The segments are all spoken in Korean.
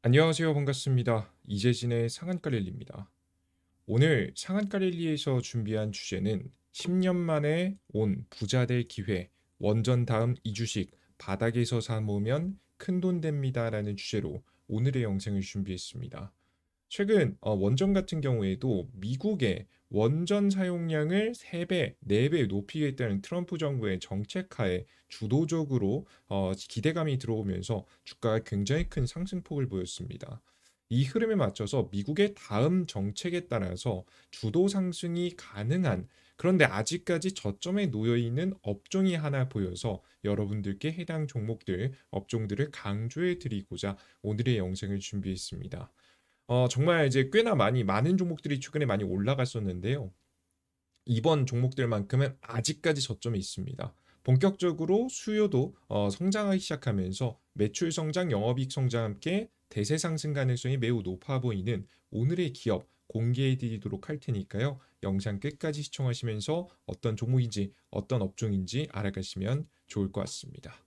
안녕하세요. 반갑습니다. 이재진의 상한가랠리입니다. 오늘 상한가랠리에서 준비한 주제는 10년 만에 온 부자 될 기회, 원전 다음 이주식, 바닥에서 사 모으면 큰돈 됩니다라는 주제로 오늘의 영상을 준비했습니다. 최근 원전 같은 경우에도 미국의 원전 사용량을 3배, 4배 높이겠다는 트럼프 정부의 정책하에 주도적으로 기대감이 들어오면서 주가가 굉장히 큰 상승폭을 보였습니다. 이 흐름에 맞춰서 미국의 다음 정책에 따라서 주도 상승이 가능한, 그런데 아직까지 저점에 놓여 있는 업종이 하나 보여서 여러분들께 해당 종목들, 업종들을 강조해 드리고자 오늘의 영상을 준비했습니다. 정말 이제 꽤나 많은 종목들이 최근에 많이 올라갔었는데요. 이번 종목들만큼은 아직까지 저점에 있습니다. 본격적으로 수요도 성장하기 시작하면서 매출 성장, 영업이익 성장과 함께 대세 상승 가능성이 매우 높아 보이는 오늘의 기업 공개해 드리도록 할 테니까요. 영상 끝까지 시청하시면서 어떤 종목인지 어떤 업종인지 알아가시면 좋을 것 같습니다.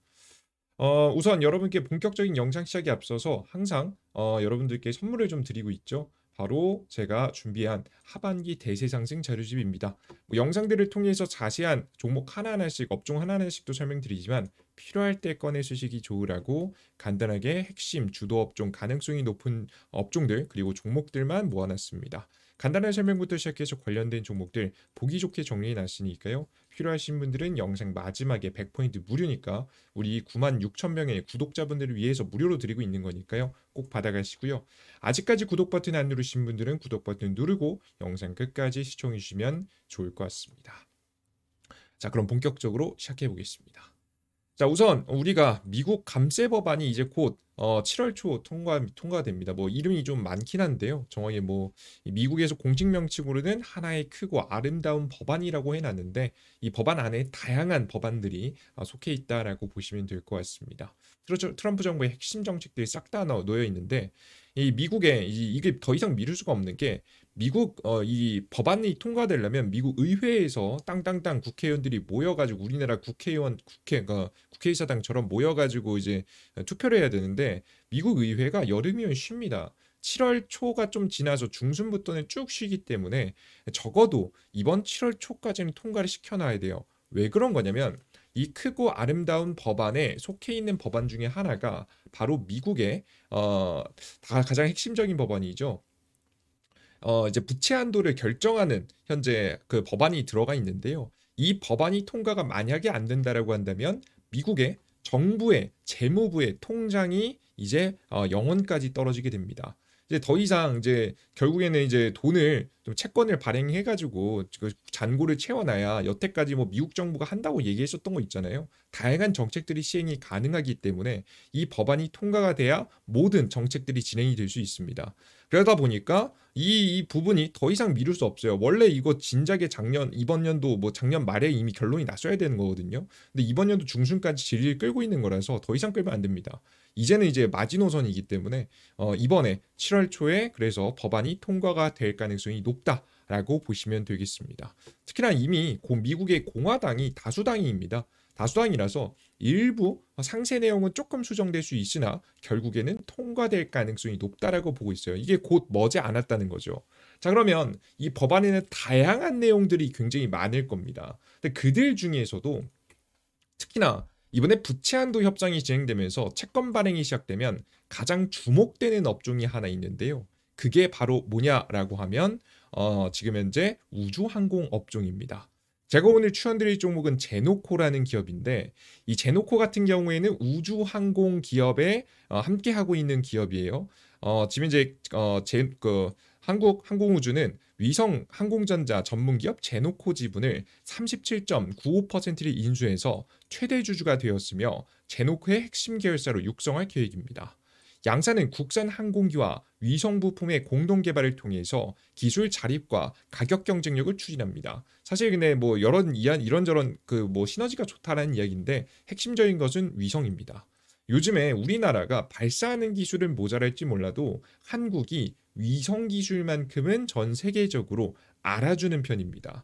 우선 여러분께 본격적인 영상 시작에 앞서서 항상 여러분들께 선물을 좀 드리고 있죠. 바로 제가 준비한 하반기 대세 상승 자료집입니다. 뭐 영상들을 통해서 자세한 종목 하나하나씩, 업종 하나하나씩도 설명드리지만 필요할 때 꺼내 쓰시기 좋으라고 간단하게 핵심 주도 업종, 가능성이 높은 업종들 그리고 종목들만 모아놨습니다. 간단한 설명부터 시작해서 관련된 종목들 보기 좋게 정리해 놨으니까요. 필요하신 분들은 영상 마지막에 100포인트 무료니까 우리 9만 6천 명의 구독자분들을 위해서 무료로 드리고 있는 거니까요. 꼭 받아가시고요. 아직까지 구독 버튼 안 누르신 분들은 구독 버튼 누르고 영상 끝까지 시청해 주시면 좋을 것 같습니다. 자, 그럼 본격적으로 시작해 보겠습니다. 자, 우선 우리가 미국 감세 법안이 이제 곧 7월 초 통과됩니다. 뭐 이름이 좀 많긴 한데요. 정확히 뭐 미국에서 공식 명칭으로는 하나의 크고 아름다운 법안이라고 해놨는데 이 법안 안에 다양한 법안들이 속해 있다라고 보시면 될 것 같습니다. 트럼프 정부의 핵심 정책들이 싹 다 놓여 있는데 이 미국에 이게 더 이상 미룰 수가 없는 게 미국 이 법안이 통과되려면 미국 의회에서 땅땅땅 국회의원들이 모여가지고 우리나라 국회의사당처럼 모여가지고 이제 투표를 해야 되는데 미국 의회가 여름이면 쉽니다. 7월 초가 좀 지나서 중순부터는 쭉 쉬기 때문에 적어도 이번 7월 초까지는 통과를 시켜놔야 돼요. 왜 그런 거냐면 이 크고 아름다운 법안에 속해 있는 법안 중에 하나가 바로 미국의 가장 핵심적인 법안이죠. 이제 부채 한도를 결정하는 현재 그 법안이 들어가 있는데요. 이 법안이 통과가 만약에 안 된다라고 한다면 미국의 정부의 재무부의 통장이 이제 영원까지 떨어지게 됩니다. 이제 더 이상 이제 결국에는 이제 돈을 좀 채권을 발행해 가지고 그 잔고를 채워놔야 여태까지 뭐 미국 정부가 한다고 얘기했었던 거 있잖아요. 다양한 정책들이 시행이 가능하기 때문에 이 법안이 통과가 돼야 모든 정책들이 진행이 될 수 있습니다. 그러다 보니까 이 부분이 더 이상 미룰 수 없어요. 원래 이거 진작에 이번 연도 뭐 작년 말에 이미 결론이 났어야 되는 거거든요. 근데 이번 연도 중순까지 질질 끌고 있는 거라서 더 이상 끌면 안 됩니다. 이제는 이제 마지노선이기 때문에 이번에 7월 초에 그래서 법안이 통과가 될 가능성이 높다라고 보시면 되겠습니다. 특히나 이미 미국의 공화당이 다수당입니다. 다수당이라서 일부 상세 내용은 조금 수정될 수 있으나 결국에는 통과될 가능성이 높다라고 보고 있어요. 이게 곧 머지 않았다는 거죠. 자, 그러면 이 법안에는 다양한 내용들이 굉장히 많을 겁니다. 근데 그들 중에서도 특히나 이번에 부채 한도 협상이 진행되면서 채권 발행이 시작되면 가장 주목되는 업종이 하나 있는데요. 그게 바로 뭐냐라고 하면 지금 현재 우주항공 업종입니다. 제가 오늘 추천드릴 종목은 제노코라는 기업인데 이 제노코 같은 경우에는 우주항공 기업에 함께 하고 있는 기업이에요. 지금 이제 한국 항공우주는 위성 항공전자 전문 기업 제노코 지분을 37.95%를 인수해서 최대 주주가 되었으며 제노코의 핵심 계열사로 육성할 계획입니다. 양사는 국산 항공기와 위성 부품의 공동 개발을 통해서 기술 자립과 가격 경쟁력을 추진합니다. 사실 근데 뭐 이런저런 그 뭐 시너지가 좋다라는 이야기인데 핵심적인 것은 위성입니다. 요즘에 우리나라가 발사하는 기술은 모자랄지 몰라도 한국이 위성 기술만큼은 전 세계적으로 알아주는 편입니다.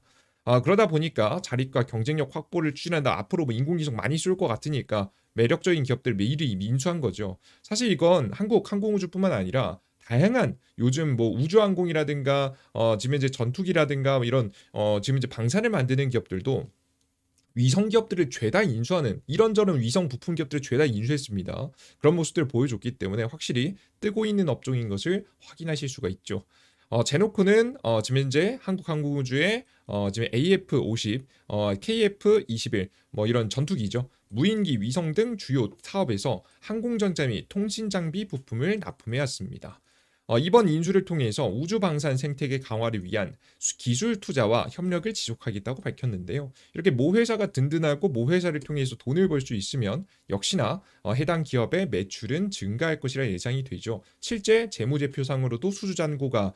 그러다 보니까 자립과 경쟁력 확보를 추진한다. 앞으로 뭐 인공지능 많이 쏠 것 같으니까 매력적인 기업들 미리 민수한 거죠. 사실 이건 한국 항공우주뿐만 아니라 다양한 요즘 뭐 우주항공이라든가 지금 이제 전투기라든가 뭐 이런 지금 이제 방산을 만드는 기업들도 위성 기업들을 죄다 인수하는 이런저런 위성 부품 기업들을 죄다 인수했습니다. 그런 모습들을 보여줬기 때문에 확실히 뜨고 있는 업종인 것을 확인하실 수가 있죠. 제노코는 지금 현재 한국항공우주의 지금 AF50, KF21 뭐 이런 전투기죠. 무인기, 위성 등 주요 사업에서 항공전자 및 통신장비 부품을 납품해 왔습니다. 이번 인수를 통해서 우주 방산 생태계 강화를 위한 기술 투자와 협력을 지속하겠다고 밝혔는데요. 이렇게 모 회사가 든든하고 모 회사를 통해서 돈을 벌 수 있으면 역시나 해당 기업의 매출은 증가할 것이라 예상이 되죠. 실제 재무제표상으로도 수주잔고가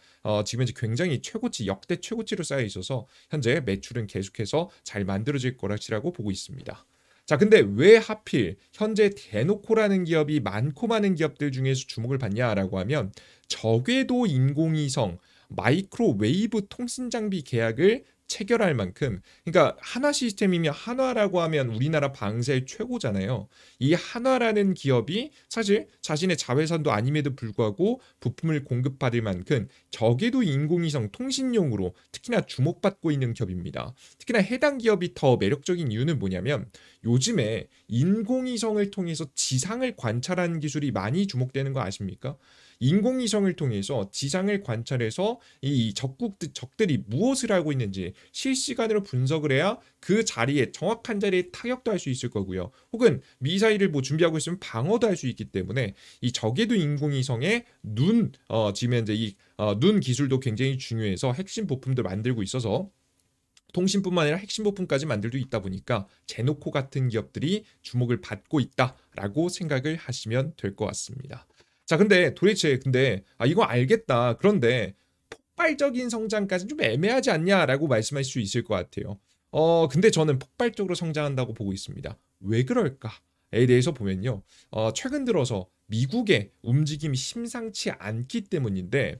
지금 현재 굉장히 최고치, 역대 최고치로 쌓여 있어서 현재 매출은 계속해서 잘 만들어질 거라고 보고 있습니다. 자, 근데 왜 하필 현재 대노코라는 기업이 많고 많은 기업들 중에서 주목을 받냐라고 하면 저궤도 인공위성 마이크로웨이브 통신장비 계약을 체결할 만큼, 그러니까 한화 시스템이면 한화라고 하면 우리나라 방사의 최고잖아요. 이 한화라는 기업이 사실 자신의 자회사도 아님에도 불구하고 부품을 공급받을 만큼 저궤도 인공위성 통신용으로 특히나 주목받고 있는 기업입니다. 특히나 해당 기업이 더 매력적인 이유는 뭐냐면 요즘에 인공위성을 통해서 지상을 관찰하는 기술이 많이 주목되는 거 아십니까? 인공위성을 통해서 지상을 관찰해서 이 적들이 무엇을 하고 있는지 실시간으로 분석을 해야 그 자리에 정확한 자리에 타격도 할 수 있을 거고요. 혹은 미사일을 뭐 준비하고 있으면 방어도 할 수 있기 때문에 이 저궤도 인공위성의 지금 현재 눈 기술도 굉장히 중요해서 핵심 부품도 만들고 있어서 통신뿐만 아니라 핵심 부품까지 만들고 있다 보니까 제노코 같은 기업들이 주목을 받고 있다라고 생각을 하시면 될 것 같습니다. 자, 근데 도대체 이거 알겠다. 그런데 폭발적인 성장까지 좀 애매하지 않냐라고 말씀할 수 있을 것 같아요. 근데 저는 폭발적으로 성장한다고 보고 있습니다. 왜 그럴까에 대해서 보면요. 최근 들어서 미국의 움직임이 심상치 않기 때문인데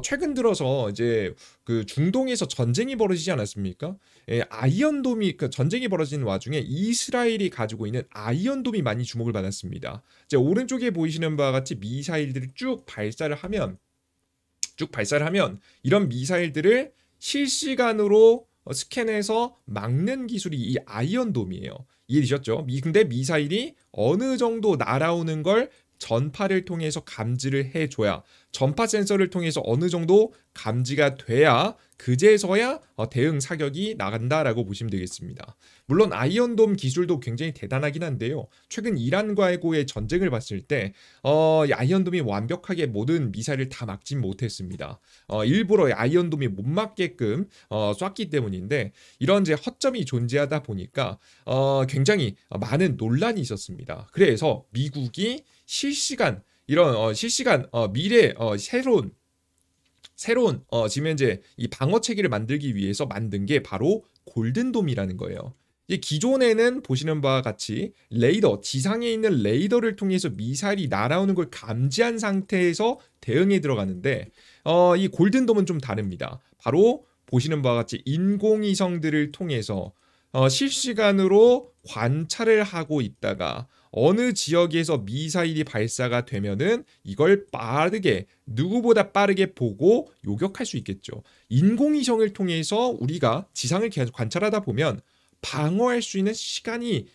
최근 들어서 이제 그 중동에서 전쟁이 벌어지지 않았습니까? 아이언돔이 그 전쟁이 벌어지는 와중에 이스라엘이 가지고 있는 아이언돔이 많이 주목을 받았습니다. 이제 오른쪽에 보이시는 바와 같이 미사일들을 쭉 발사를 하면 이런 미사일들을 실시간으로 스캔해서 막는 기술이 이 아이언돔이에요. 이해되셨죠? 근데 미사일이 어느 정도 날아오는 걸 전파를 통해서 감지를 해줘야, 전파 센서를 통해서 어느 정도 감지가 돼야 그제서야 대응 사격이 나간다라고 보시면 되겠습니다. 물론 아이언돔 기술도 굉장히 대단하긴 한데요. 최근 이란과의 전쟁을 봤을 때 아이언돔이 완벽하게 모든 미사일을 다 막진 못했습니다. 일부러 아이언돔이 못 맞게끔 쐈기 때문인데 이런 이제 허점이 존재하다 보니까 굉장히 많은 논란이 있었습니다. 그래서 미국이 실시간 미래 새로운 지금 현재 이 방어 체계를 만들기 위해서 만든 게 바로 골든돔이라는 거예요. 이 기존에는 보시는 바와 같이 지상에 있는 레이더를 통해서 미사일이 날아오는 걸 감지한 상태에서 대응에 들어가는데 이 골든돔은 좀 다릅니다. 바로 보시는 바와 같이 인공위성들을 통해서 실시간으로 관찰을 하고 있다가 어느 지역에서 미사일이 발사가 되면은 이걸 누구보다 빠르게 보고 요격할 수 있겠죠. 인공위성을 통해서 우리가 지상을 계속 관찰하다 보면 방어할 수 있는 시간이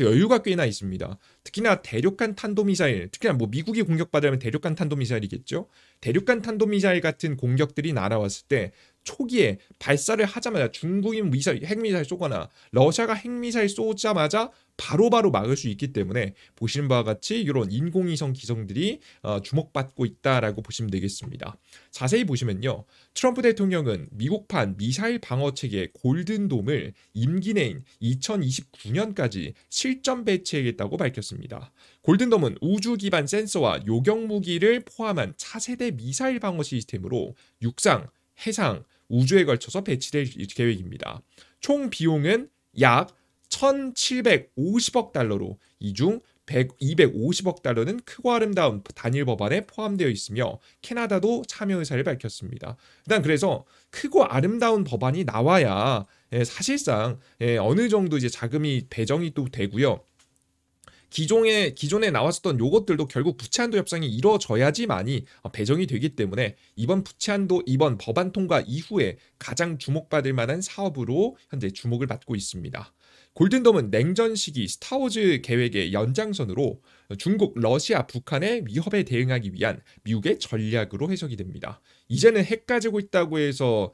여유가 꽤나 있습니다. 특히나 대륙간 탄도미사일, 특히나 뭐 미국이 공격받으면 대륙간 탄도미사일이겠죠. 대륙간 탄도미사일 같은 공격들이 날아왔을 때 초기에 발사를 하자마자 중국이 핵미사일 쏘거나 러시아가 핵미사일 쏘자마자 바로바로 막을 수 있기 때문에 보시는 바와 같이 이런 인공위성 기성들이 주목받고 있다라고 보시면 되겠습니다. 자세히 보시면요. 트럼프 대통령은 미국판 미사일 방어체계 골든돔을 임기 내인 2029년까지 실전 배치하겠다고 밝혔습니다. 골든돔은 우주 기반 센서와 요격 무기를 포함한 차세대 미사일 방어 시스템으로 육상, 해상, 우주에 걸쳐서 배치될 계획입니다. 총 비용은 약 1,750억 달러로 이 중 250억 달러는 크고 아름다운 단일 법안에 포함되어 있으며 캐나다도 참여 의사를 밝혔습니다. 일단 그래서 크고 아름다운 법안이 나와야 사실상 어느 정도 이제 자금이 배정이 또 되고요. 기존에 나왔었던 요것들도 결국 부채한도 협상이 이루어져야지만이 배정이 되기 때문에 이번 법안 통과 이후에 가장 주목받을 만한 사업으로 현재 주목을 받고 있습니다. 골든돔은 냉전 시기 스타워즈 계획의 연장선으로 중국, 러시아, 북한의 위협에 대응하기 위한 미국의 전략으로 해석이 됩니다. 이제는 핵 가지고 있다고 해서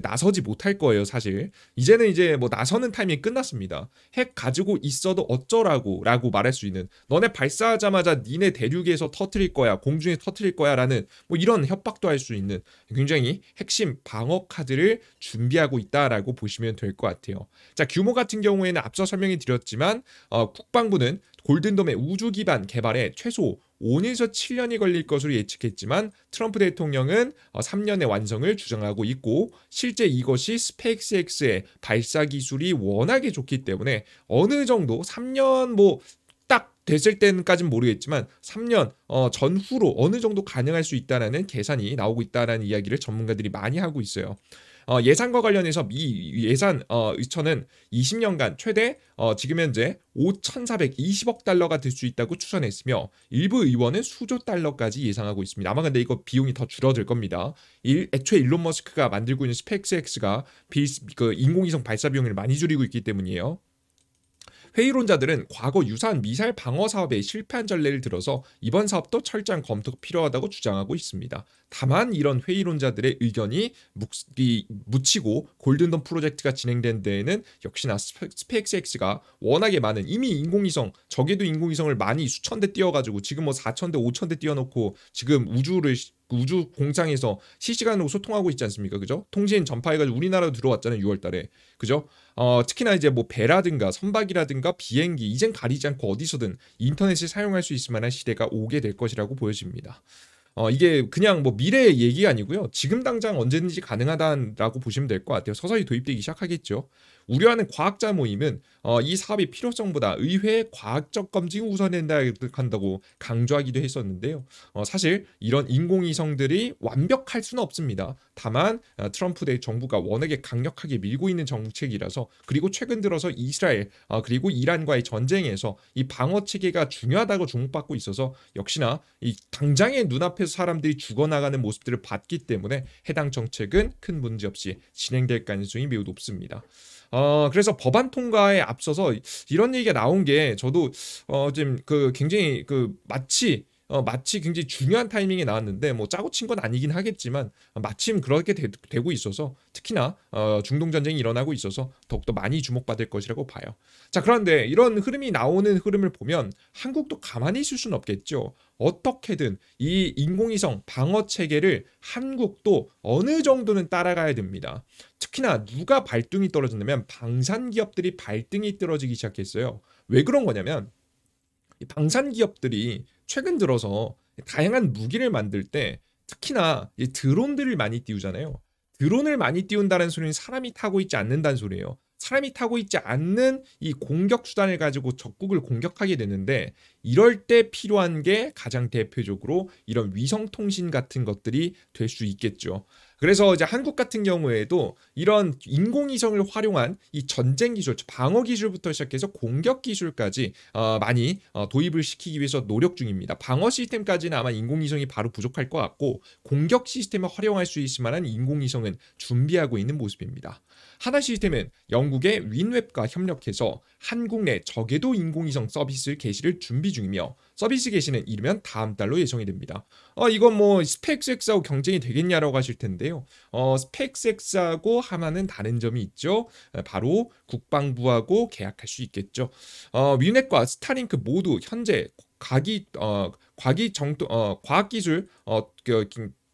나서지 못할 거예요, 사실. 이제는 이제 뭐 나서는 타이밍이 끝났습니다. 핵 가지고 있어도 어쩌라고 말할 수 있는, 너네 발사하자마자 니네 대륙에서 터트릴 거야, 공중에 터트릴 거야라는 뭐 이런 협박도 할 수 있는 굉장히 핵심 방어 카드를 준비하고 있다라고 보시면 될 것 같아요. 자, 규모 같은 경우에는 앞서 설명해 드렸지만 국방부는 골든돔의 우주 기반 개발에 최소 5년에서 7년이 걸릴 것으로 예측했지만 트럼프 대통령은 3년의 완성을 주장하고 있고, 실제 이것이 스페이스X의 발사 기술이 워낙에 좋기 때문에 어느 정도 3년 뭐 딱 됐을 때는까지는 모르겠지만 3년 전후로 어느 정도 가능할 수 있다는 계산이 나오고 있다는 이야기를 전문가들이 많이 하고 있어요. 예산과 관련해서 미 예산 의처는 20년간 최대 지금 현재 5,420억 달러가 될 수 있다고 추산했으며, 일부 의원은 수조 달러까지 예상하고 있습니다. 아마 근데 이거 비용이 더 줄어들 겁니다. 애초에 일론 머스크가 만들고 있는 스페이스X가 인공위성 발사 비용을 많이 줄이고 있기 때문이에요. 회의론자들은 과거 유사한 미사일 방어 사업에 실패한 전례를 들어서 이번 사업도 철저한 검토가 필요하다고 주장하고 있습니다. 다만 이런 회의론자들의 의견이 묻히고 골든돔 프로젝트가 진행된 데에는 역시나 스페이스X가 워낙에 많은, 이미 인공위성, 적에도 인공위성을 많이 수천 대 띄워가지고 지금 뭐 4천 대 5천 대 띄워놓고 지금 우주 공장에서 실시간으로 소통하고 있지 않습니까? 그죠? 통신 전파해가지고 우리나라로 들어왔잖아요, 6월달에. 그죠? 특히나 이제 뭐 배라든가 선박이라든가 비행기, 이젠 가리지 않고 어디서든 인터넷을 사용할 수 있을 만한 시대가 오게 될 것이라고 보여집니다. 이게 그냥 뭐 미래의 얘기 아니고요, 지금 당장 언제든지 가능하다라고 보시면 될 것 같아요. 서서히 도입되기 시작하겠죠. 우려하는 과학자 모임은 이 사업의 필요성보다 의회의 과학적 검증이 우선된다고 강조하기도 했었는데요. 사실 이런 인공위성들이 완벽할 수는 없습니다. 다만 트럼프 대 정부가 워낙에 강력하게 밀고 있는 정책이라서, 그리고 최근 들어서 이스라엘 그리고 이란과의 전쟁에서 이 방어 체계가 중요하다고 주목받고 있어서 역시나 이 당장의 눈앞에서 사람들이 죽어나가는 모습들을 봤기 때문에 해당 정책은 큰 문제 없이 진행될 가능성이 매우 높습니다. 그래서 법안 통과에 앞서서 이런 얘기가 나온 게 저도 좀 굉장히 마치 굉장히 중요한 타이밍에 나왔는데, 뭐 짜고 친 건 아니긴 하겠지만 마침 그렇게 되고 있어서, 특히나 중동 전쟁이 일어나고 있어서 더욱더 많이 주목받을 것이라고 봐요. 자, 그런데 이런 나오는 흐름을 보면 한국도 가만히 있을 수는 없겠죠. 어떻게든 이 인공위성 방어 체계를 한국도 어느 정도는 따라가야 됩니다. 특히나 누가 발등이 떨어졌냐면 방산 기업들이 발등이 떨어지기 시작했어요. 왜 그런 거냐면, 이 방산 기업들이 최근 들어서 다양한 무기를 만들 때 특히나 이 드론들을 많이 띄우잖아요. 드론을 많이 띄운다는 소리는 사람이 타고 있지 않는다는 소리예요. 사람이 타고 있지 않는 이 공격 수단을 가지고 적국을 공격하게 되는데, 이럴 때 필요한 게 가장 대표적으로 이런 위성통신 같은 것들이 될 수 있겠죠. 그래서 이제 한국 같은 경우에도 이런 인공위성을 활용한 이 전쟁 기술, 방어 기술부터 시작해서 공격 기술까지 많이 도입을 시키기 위해서 노력 중입니다. 방어 시스템까지는 아마 인공위성이 바로 부족할 것 같고, 공격 시스템을 활용할 수 있을 만한 인공위성은 준비하고 있는 모습입니다. 하나 시스템은 영국의 윈웹과 협력해서 한국 내 저궤도 인공위성 서비스 개시를 준비 중이며, 서비스 개시는 이르면 다음 달로 예정이 됩니다. 이건 뭐 스페이스X하고 경쟁이 되겠냐라고 하실 텐데요. 스페이스X하고 하나는 다른 점이 있죠. 바로 국방부하고 계약할 수 있겠죠. 윈넷과 스타링크 모두 현재 과학기술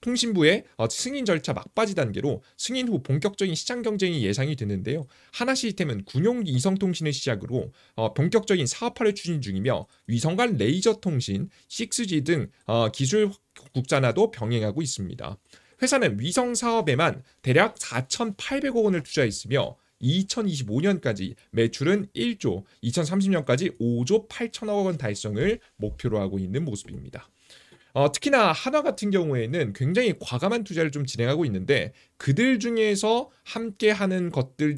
통신부의 승인 절차 막바지 단계로 승인 후 본격적인 시장 경쟁이 예상이 되는데요. 하나 시스템은 군용 이성통신을 시작으로 본격적인 사업화를 추진 중이며, 위성 간 레이저 통신, 6G 등 기술 국산화도 병행하고 있습니다. 회사는 위성 사업에만 대략 4,800억 원을 투자했으며 2025년까지 매출은 1조, 2030년까지 5조 8천억 원 달성을 목표로 하고 있는 모습입니다. 특히나 한화 같은 경우에는 굉장히 과감한 투자를 좀 진행하고 있는데 그들 중에서 함께하는 것들,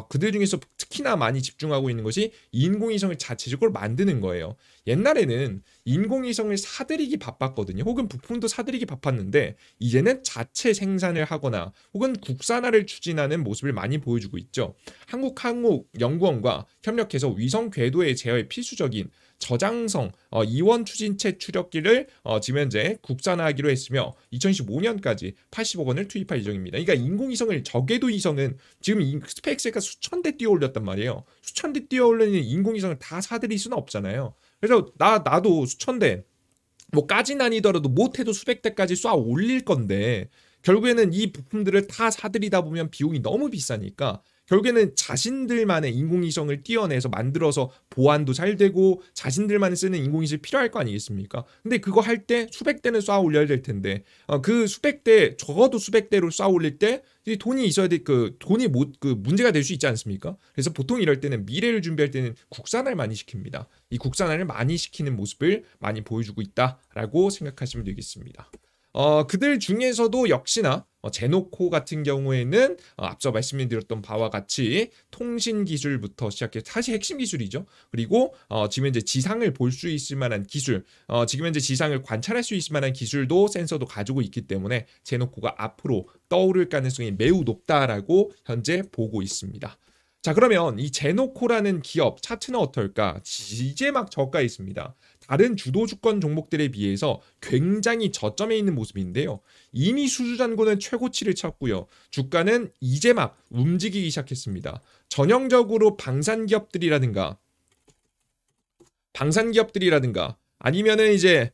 그들 중에서 특히나 많이 집중하고 있는 것이 인공위성을 자체적으로 만드는 거예요. 옛날에는 인공위성을 사들이기 바빴거든요. 혹은 부품도 사들이기 바빴는데 이제는 자체 생산을 하거나 혹은 국산화를 추진하는 모습을 많이 보여주고 있죠. 한국항공연구원과 협력해서 위성 궤도의 제어에 필수적인 저장성 이원 추진체 추력기를 지금 현재 국산화하기로 했으며 2025년까지 80억 원을 투입할 예정입니다. 그러니까 인공위성을 저궤도 위성은 지금 스페이스가 수천 대 뛰어올렸단 말이에요. 수천 대 뛰어올리는 인공위성을 다 사들일 수는 없잖아요. 그래서 나도 수천 대 뭐까지는 아니더라도 못해도 수백 대까지 쏴 올릴 건데 결국에는 이 부품들을 다 사들이다 보면 비용이 너무 비싸니까 결국에는 자신들만의 인공위성을 띄어내서 만들어서 보안도 잘 되고 자신들만 쓰는 인공위성이 필요할 거 아니겠습니까? 근데 그거 할 때 수백 대는 쏴 올려야 될 텐데 그 수백 대 적어도 수백 대로 쏴 올릴 때 돈이 있어야 돼. 그 돈이 문제가 될 수 있지 않습니까? 그래서 보통 이럴 때는 미래를 준비할 때는 국산화를 많이 시킵니다. 이 국산화를 많이 시키는 모습을 많이 보여주고 있다라고 생각하시면 되겠습니다. 그들 중에서도 역시나 제노코 같은 경우에는 앞서 말씀드렸던 바와 같이 통신 기술부터 시작해 사실 핵심 기술이죠. 그리고 지금 현재 지상을 볼 수 있을 만한 기술, 지금 현재 지상을 관찰할 수 있을 만한 기술도 센서도 가지고 있기 때문에 제노코가 앞으로 떠오를 가능성이 매우 높다라고 현재 보고 있습니다. 자, 그러면 이 제노코라는 기업 차트는 어떨까? 이제 막 저가에 있습니다. 다른 주도 주권 종목들에 비해서 굉장히 저점에 있는 모습인데요. 이미 수주잔고는 최고치를 쳤고요. 주가는 이제 막 움직이기 시작했습니다. 전형적으로 방산기업들이라든가 아니면은 이제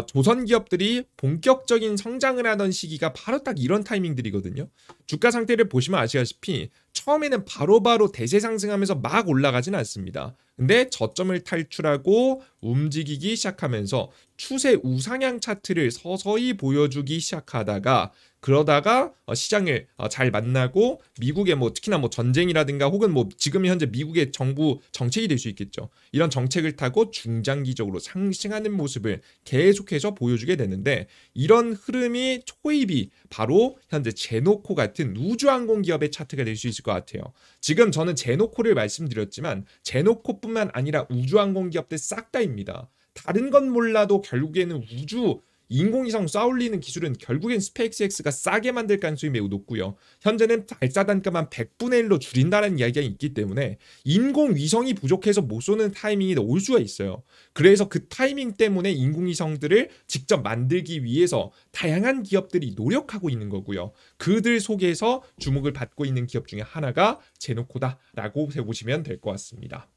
조선 기업들이 본격적인 성장을 하던 시기가 바로 딱 이런 타이밍들이거든요. 주가 상태를 보시면 아시다시피 처음에는 바로바로 대세 상승하면서 막 올라가진 않습니다. 근데 저점을 탈출하고 움직이기 시작하면서 추세 우상향 차트를 서서히 보여주기 시작하다가 그러다가 시장을 잘 만나고 미국의 뭐 특히나 뭐 전쟁이라든가 혹은 뭐 지금 현재 미국의 정부 정책이 될 수 있겠죠. 이런 정책을 타고 중장기적으로 상승하는 모습을 계속해서 보여주게 되는데 이런 흐름이 초입이 바로 현재 제노코 같은 우주항공 기업의 차트가 될 수 있을 것 같아요. 지금 저는 제노코를 말씀드렸지만 제노코뿐만 아니라 우주항공 기업들 싹 다입니다. 다른 건 몰라도 결국에는 우주 인공위성 쏴올리는 기술은 결국엔 스페이스X가 싸게 만들 가능성이 매우 높고요. 현재는 발사 단가만 100분의 1로 줄인다는 이야기가 있기 때문에 인공위성이 부족해서 못 쏘는 타이밍이 올 수가 있어요. 그래서 그 타이밍 때문에 인공위성들을 직접 만들기 위해서 다양한 기업들이 노력하고 있는 거고요. 그들 속에서 주목을 받고 있는 기업 중에 하나가 제노코다라고 보시면 될 것 같습니다.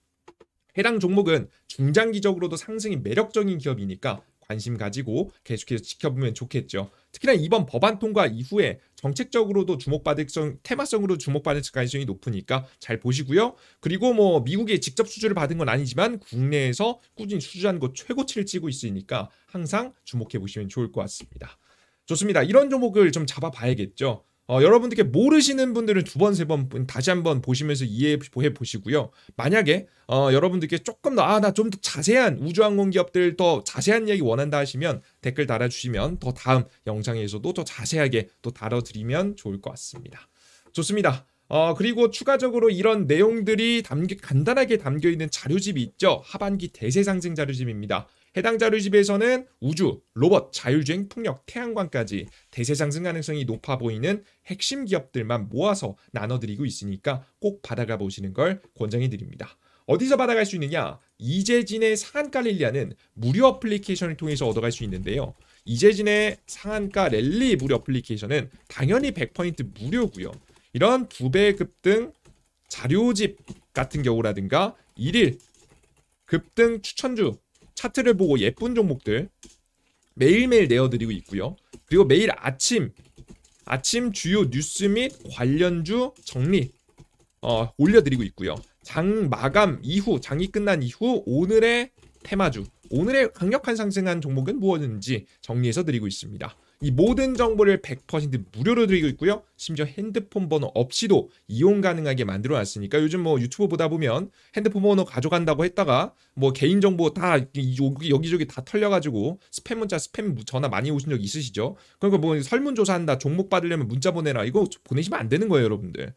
해당 종목은 중장기적으로도 상승이 매력적인 기업이니까 관심 가지고 계속해서 지켜보면 좋겠죠. 특히나 이번 법안 통과 이후에 정책적으로도 테마성으로 주목받을 가능성이 높으니까 잘 보시고요. 그리고 뭐 미국에 직접 수주를 받은 건 아니지만 국내에서 꾸준히 수주한 곳 최고치를 찍고 있으니까 항상 주목해 보시면 좋을 것 같습니다. 좋습니다. 이런 종목을 좀 잡아봐야겠죠. 여러분들께 모르시는 분들은 두 번, 세 번 다시 한번 보시면서 이해해 보시고요. 만약에 여러분들께 조금 더 나 좀 더 자세한 우주항공 기업들 더 자세한 이야기 원한다 하시면 댓글 달아주시면 더 다음 영상에서도 더 자세하게 또 다뤄드리면 좋을 것 같습니다. 좋습니다. 그리고 추가적으로 이런 내용들이 간단하게 담겨있는 자료집이 있죠. 하반기 대세 상승 자료집입니다. 해당 자료집에서는 우주, 로봇, 자율주행, 풍력, 태양광까지 대세 상승 가능성이 높아 보이는 핵심 기업들만 모아서 나눠드리고 있으니까 꼭 받아가 보시는 걸 권장해 드립니다. 어디서 받아갈 수 있느냐? 이재진의 상한가 랠리하는 무료 어플리케이션을 통해서 얻어갈 수 있는데요. 이재진의 상한가 랠리 무료 어플리케이션은 당연히 100% 무료고요. 이런 2배 급등 자료집 같은 경우라든가 1일 급등 추천주 차트를 보고 예쁜 종목들 매일매일 내어드리고 있고요. 그리고 매일 아침 주요 뉴스 및 관련주 정리 올려드리고 있고요. 장 마감 이후 장이 끝난 이후 오늘의 테마주 오늘의 강력한 상승한 종목은 무엇인지 정리해서 드리고 있습니다. 이 모든 정보를 100% 무료로 드리고 있고요. 심지어 핸드폰 번호 없이도 이용 가능하게 만들어 놨으니까 요즘 뭐 유튜브 보다 보면 핸드폰 번호 가져간다고 했다가 뭐 개인정보 다 여기저기 다 털려가지고 스팸 문자, 스팸 전화 많이 오신 적 있으시죠? 그러니까 뭐 설문조사한다, 종목 받으려면 문자 보내라, 이거 보내시면 안 되는 거예요, 여러분들.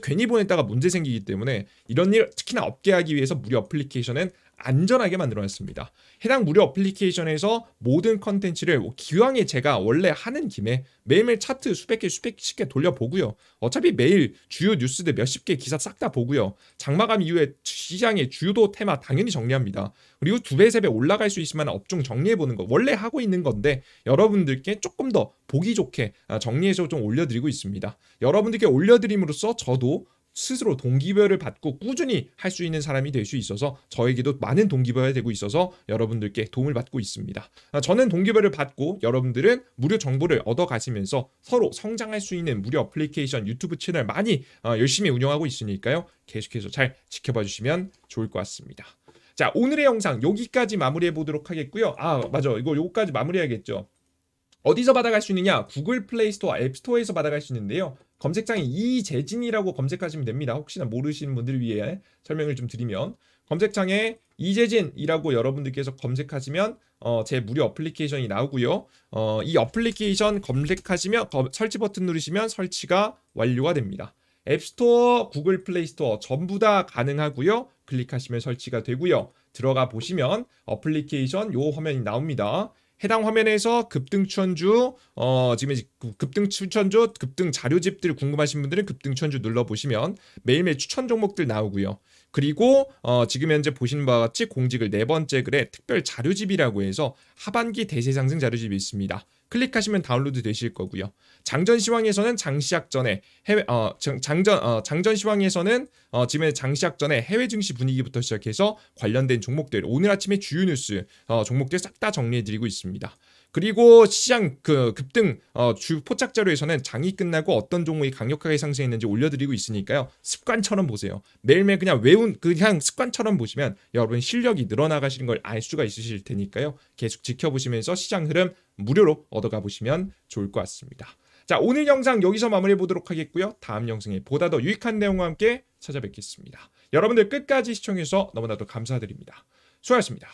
괜히 보냈다가 문제 생기기 때문에 이런 일 특히나 없게 하기 위해서 무료 어플리케이션은 안전하게 만들어놨습니다. 해당 무료 어플리케이션에서 모든 컨텐츠를 기왕에 제가 원래 하는 김에 매일매일 차트 수백 개, 수백씩 개 돌려보고요. 어차피 매일 주요 뉴스들 몇십 개 기사 싹 다 보고요. 장마감 이후에 시장의 주요도 테마 당연히 정리합니다. 그리고 2배, 3배 올라갈 수 있을 만한 업종 정리해보는 거 원래 하고 있는 건데 여러분들께 조금 더 보기 좋게 정리해서 좀 올려드리고 있습니다. 여러분들께 올려드림으로써 저도 스스로 동기부여를 받고 꾸준히 할 수 있는 사람이 될 수 있어서 저에게도 많은 동기부여가 되고 있어서 여러분들께 도움을 받고 있습니다. 저는 동기부여를 받고 여러분들은 무료 정보를 얻어가시면서 서로 성장할 수 있는 무료 어플리케이션 유튜브 채널 많이 열심히 운영하고 있으니까요. 계속해서 잘 지켜봐 주시면 좋을 것 같습니다. 자, 오늘의 영상 여기까지 마무리해 보도록 하겠고요. 맞아, 요거까지 마무리해야겠죠. 어디서 받아갈 수 있느냐? 구글 플레이스토어, 앱스토어에서 받아갈 수 있는데요. 검색창에 이재진이라고 검색하시면 됩니다. 혹시나 모르시는 분들을 위해 설명을 좀 드리면 검색창에 이재진이라고 여러분들께서 검색하시면 제 무료 어플리케이션이 나오고요. 이 어플리케이션 검색하시면 설치 버튼 누르시면 설치가 완료가 됩니다. 앱스토어, 구글 플레이스토어 전부 다 가능하고요. 클릭하시면 설치가 되고요. 들어가 보시면 어플리케이션 요 화면이 나옵니다. 해당 화면에서 급등 추천주, 지금 급등 추천주, 급등 자료집들 궁금하신 분들은 급등 추천주 눌러보시면 매일매일 추천 종목들 나오고요. 그리고 지금 현재 보시는 바와 같이 공지글 4번째 글에 특별 자료집이라고 해서 하반기 대세 상승 자료집이 있습니다. 클릭하시면 다운로드 되실 거고요. 장전 시황에서는 장시작 전에 장전 시황에서는 지금 장시작 전에 해외 증시 분위기부터 시작해서 관련된 종목들 오늘 아침에 주요 뉴스 종목들 싹 다 정리해 드리고 있습니다. 그리고 시장 급등 주 포착 자료에서는 장이 끝나고 어떤 종목이 강력하게 상승했는지 올려드리고 있으니까요. 습관처럼 보세요. 매일매일 그냥 습관처럼 보시면 여러분 실력이 늘어나가시는 걸 알 수가 있으실 테니까요. 계속 지켜보시면서 시장 흐름 무료로 얻어가 보시면 좋을 것 같습니다. 자, 오늘 영상 여기서 마무리해 보도록 하겠고요. 다음 영상에 보다 더 유익한 내용과 함께 찾아뵙겠습니다. 여러분들 끝까지 시청해주셔서 너무나도 감사드립니다. 수고하셨습니다.